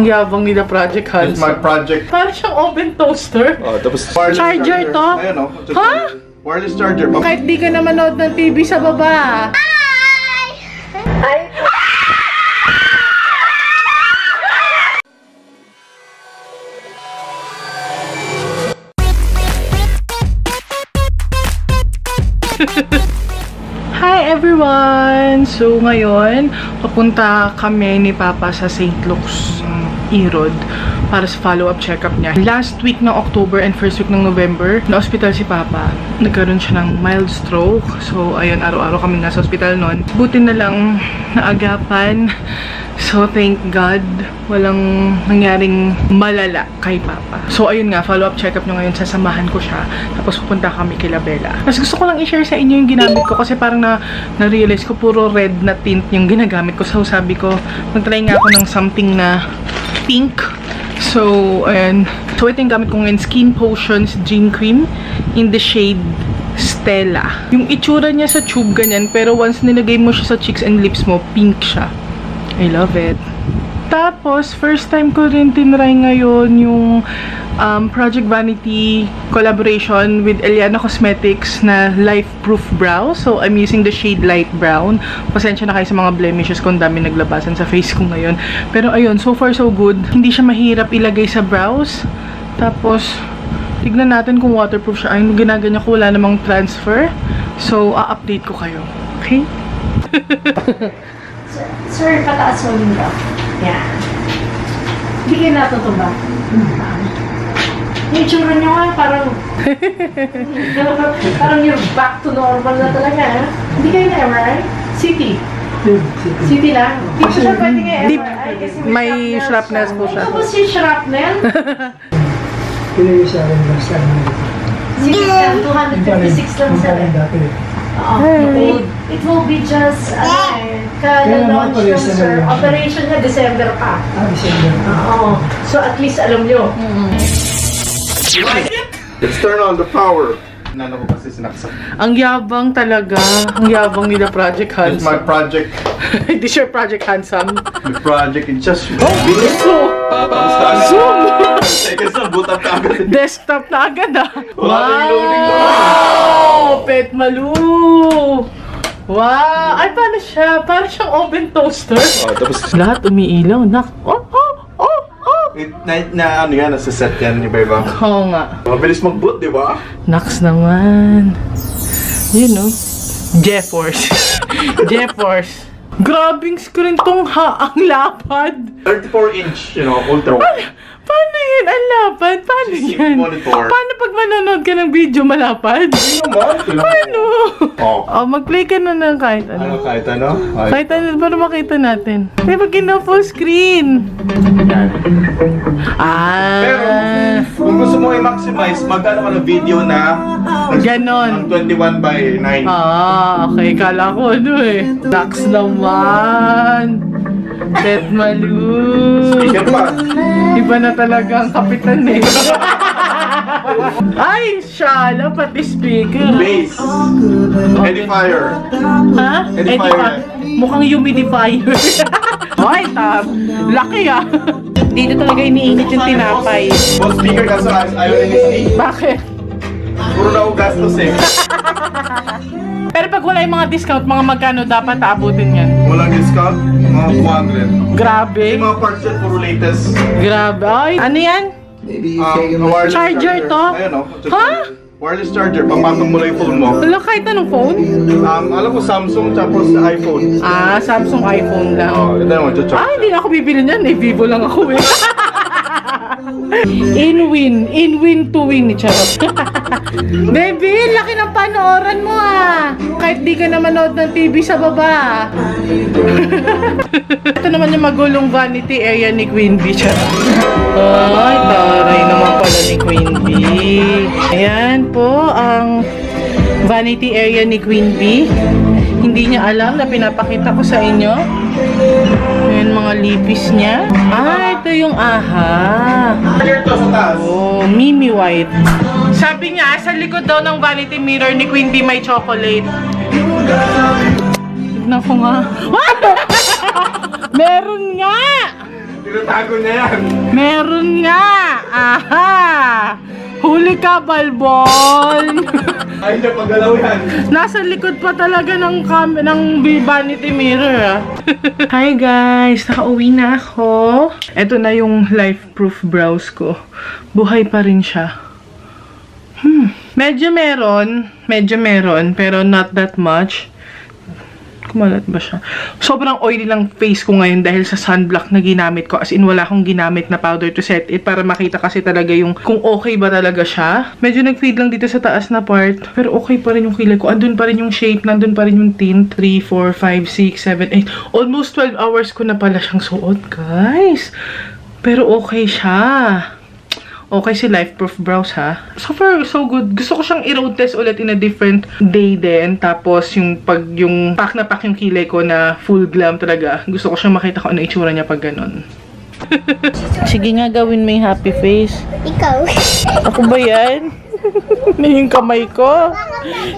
Ang yabang nila Project Handsome. It's my project. Parang siyang oven toaster. Oh, tapos charger to? Ayan o. Ha? Wireless charger. Kahit di ka na manood ng TV sa baba. Hi! Hi everyone! So ngayon, papunta kami ni Papa sa St. Luke's Erod para sa follow-up check-up niya. Last week ng October and first week ng November, na-hospital si Papa. Nagkaroon siya ng mild stroke. So ayun, araw-araw kami nasa hospital noon. Buti na lang naagapan. So thank God, walang nangyaring malala kay Papa. So ayun nga, follow-up check-up niya ngayon, sasamahan ko siya. Tapos pupunta kami kila Bella. Mas gusto ko lang i-share sa inyo yung ginamit ko kasi parang na-realize ko puro red na tint yung ginagamit ko. So sabi ko, mag-try nga ako ng something na pink. So ayan. So ito yung gamit ko ngayon, Skin Potions Dream Cream in the shade Stella. Yung itsura niya sa tube ganyan, pero once nilagay mo siya sa cheeks and lips mo, pink siya. I love it. Tapos, first time ko rin tinry ngayon yung Project Vanity collaboration with Eliana Cosmetics na Life Proof Brow. So, I'm using the shade Light Brown. Pasensya na kayo sa mga blemishes kung dami naglabasan sa face ko ngayon. Pero ayun, so far so good. Hindi siya mahirap ilagay sa brows. Tapos, tignan natin kung waterproof siya. Ay, ginaganyan ko, wala namang transfer. So, a-update ko kayo. Okay? Sir, pataas mo yung daw. Yan. Hindi kayo natutuba. Yung itsura nyo nga, parang parang you're back to normal na talaga, ha? Hindi kayo na MRI? CT? CT lang? Hindi ko siya pwede nga MRI kasi may shrapnel po siya. Tapos yung shrapnel? Pinag sa akin last time. CT scan, 256 lang sa it will be just ka-launch ng sir. Operation niya December pa. December. Oo. So at least alam nyo. Let's turn on the power. Nano ko kasi sinaksak. Ang yabang talaga. Ang yabang nila Project Handsome. It's my project. This your Project Handsome. The project is just... Zoom! Seconds na, boot up na agad. Desktop na agad ah. Wow! Pet Malu! Wow! Ay, paano siya? Parang siyang oven toaster. Oh, tapos... Lahat umiilaw. Ano yan, nasa set yan, iba-iba. Oo nga. Mabilis mag-boot, di ba? Naks naman. Yun no? GeForce. GeForce. Grabing screen tong ang lapad. 34-inch, you know, ultra wide. Paano yun? Ang lapad? Paano yan? Monitor. Paano pag manonood ka ng video malapad? Hindi naman. Paano? Oh. Mag-play ka na ng kahit ano. Ano, kahit ano? Kahit ano, para makita natin. May pag full screen. Yan. Ah. Pero, kung gusto mo i-maximize, magkano ka ng video na ganon. 21 by 9. Ah, okay. Kala ko ano eh. Naks naman. Pet Malu. Speaker pa. Iba na talaga ang kapitan eh. Ay, shala, pati speaker. Bass. Edifier. Ha? Edifier. Mukhang humidifier. Ay, laki ah. Dito talaga iniinit yung tinapay. Boss speaker ka sa ayaw na ni Bakit? Puro na ako gastos eh. Pero pag wala yung mga discount, mga magkano dapat aabutin yan? Walang discount, mga 200. Grabe. Yung mga parts yan, puro latest. Grabe. Ay, ano yan? Wireless Charger to? Ayan o. Ha? Wireless charger, papatong mo na yung phone mo. Wala kahit anong phone? Alam ko Samsung tapos iPhone. Ah, Samsung iPhone lang. Oh, ito naman, charger. Ah, hindi na ako bibili niyan. Eh, Vivo lang ako eh. In-win to win ni Charot. Baby, laki ng panooran mo ah. Kahit di ka na manood ng TV sa baba. Ito naman yung magulong vanity area ni Queen Bee. Ay, taray naman pala ni Queen Bee. Ayan po ang vanity area ni Queen Bee. Hindi niya alam na pinapakita ko sa inyo. Ayan mga lipis niya. Ah, ito yung aha. Oh, Mimi White. Sabi niya, sa likod daw ng vanity mirror ni Queen Bee may chocolate. Tignan ko nga. What? Meron nga! Tinatago niya yan. Meron nga! Aha! Huli ka, Balbon! Ay, siya paggalaw yan. Nasa likod pa talaga ng vanity mirror, ah. Hi guys! Nakauwi na ako. Ito na yung life proof brows ko. Buhay pa rin siya. Medyo meron, pero not that much. Kumalat ba siya? Sobrang oily lang face ko ngayon dahil sa sunblock na ginamit ko. As in, wala akong ginamit na powder to set it para makita kasi talaga yung kung okay ba talaga siya. Medyo nag-fade lang dito sa taas na part. Pero okay pa rin yung kilay ko. Andun pa rin yung shape, nandun pa rin yung tint. 3, 4, 5, 6, 7, 8. Almost 12 hours ko na pala siyang suot, guys. Pero okay siya. Okay si Life Proof Brows, ha? So far, so good. Gusto ko siyang i-road test ulit in a different day din. Tapos, yung pack na pack yung kilay ko na full glam talaga. Gusto ko siyang makita kung ano itsura niya pag ganon. Sige nga, gawin mo yung happy face. Ikaw. Ako ba yan? Yung kamay ko.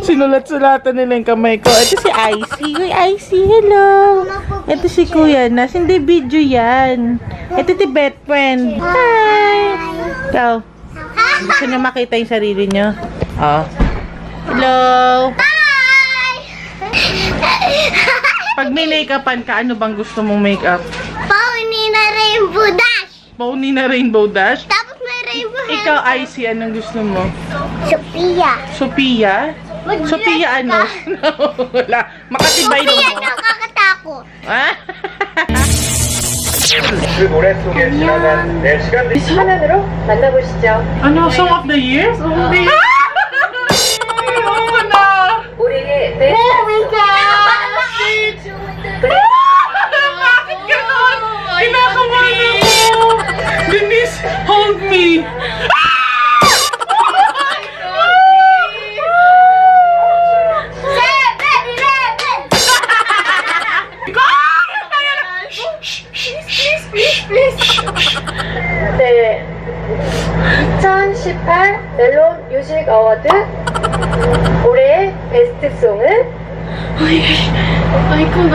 Sinulat-sulatan nila yung kamay ko. Ito si Icy. Uy, Icy, hello. Ito si Kuya Nas. Hindi video yan. Ito si best friend. Hi. Ikaw. Gusto niyo makita yung sarili niyo? Oh. Hello. Hi! Pag may make-upan ka, ano bang gusto mong make-up? Pony na rainbow dash! Pony na rainbow dash? Tapos may rainbow hair. Ikaw, Icy, anong gusto mo? Sophia. Sophia? Sophia ano? Wala. Makatibay Sophia lang mo. nakakatakot. Ah? 그 노래 속에 지나간 내 시간들이 화면으로 만나보시죠. Ano? Song of the Year? Song of the Year? Ayoko na! 우리의 내 Oh my God! Bakit ganon? Kinakabahan ako! Denise, hold me! 네, 2018 멜론 뮤직 어워드 올해의 베스트 송은 아이콘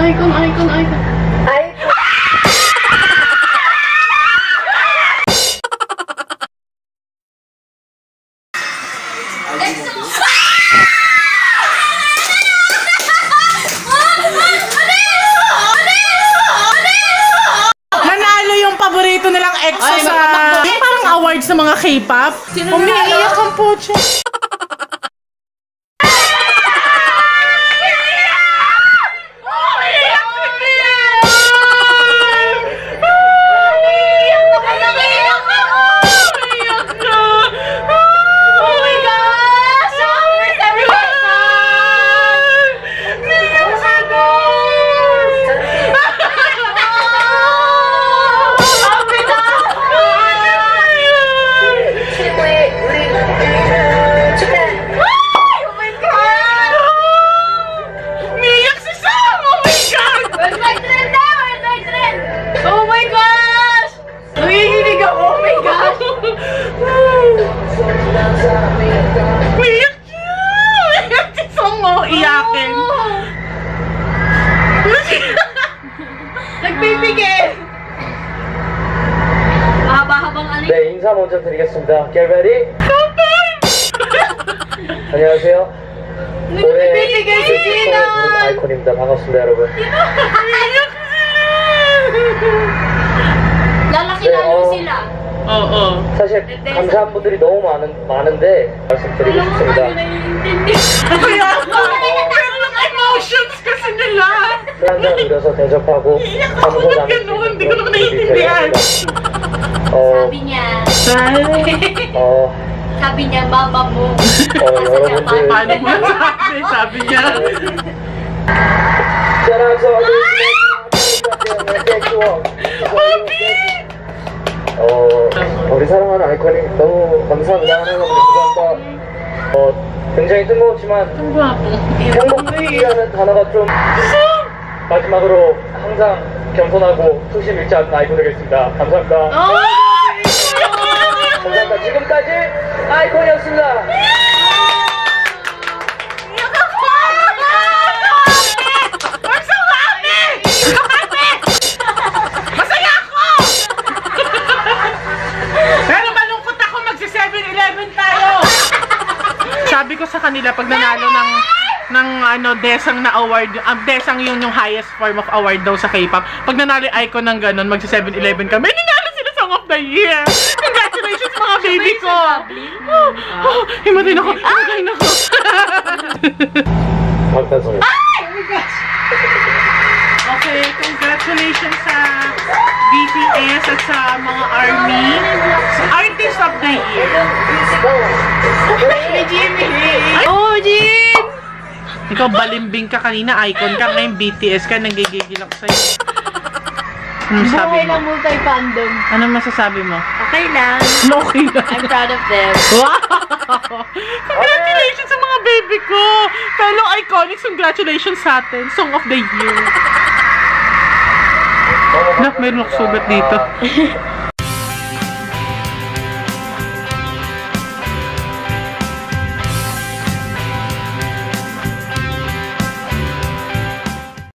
Nanalo yung paborito nilang EXO sa... Yung parang awards sa mga K-pop. Umiiyak ang pocha. 네, 인사 먼저 드리겠습니다. Get ready? 안녕하세요. 올해 부른 아이콘입니다. 반갑습니다, 여러분. Lalaki lalo sila. Oo. 사실 감사한 분들이 너무 많은데 말씀드리고 싶습니다. Kaya ako! Pero yung emotions kasi nila. 항상 이뤄서 대접하고 감사 나눌 수 있는 Hindi ko naman 분들이 naiintindihan. 되겠습니다. Sabi niya, sabi niya, mama mo. 여러분들 Paano mo sabi? Sabi niya. 전화서 우리 사랑하는 아이콘이 너무 감사합니다. 하나님 감사합니다. 굉장히 뜬금없지만 행복이라는 단어가 좀 마지막으로 항상 겸손하고 초심 잃지 않는 아이콘 되겠습니다. 감사합니다. 감사합니다. 지금까지 아이콘이었습니다. sabi ko sa kanila pag nanalo ng ano Desang na award, Desang yung highest form of award daw sa K-pop. Pag nanalo yung icon ng ganun, mag 7-Eleven kami. Nanalo sila Song of the Year. Congratulations mga baby ko. Himatay na ko. Himatay na ko. Okay, congratulations sa BTS at sa mga ARMY. Artist of the Year. Oh, Jin! Ikaw, balimbing ka kanina, icon ka, ngayon BTS ka, nanggigigil ako sa'yo. Ano masasabi Buhay mo? lang multi-fandom. Ano masasabi mo? Okay lang. Okay na. I'm proud of them. Wow! Congratulations sa mga baby ko! Fellow Iconics, congratulations sa atin. Song of the Year. Nak, meron ako sugat dito.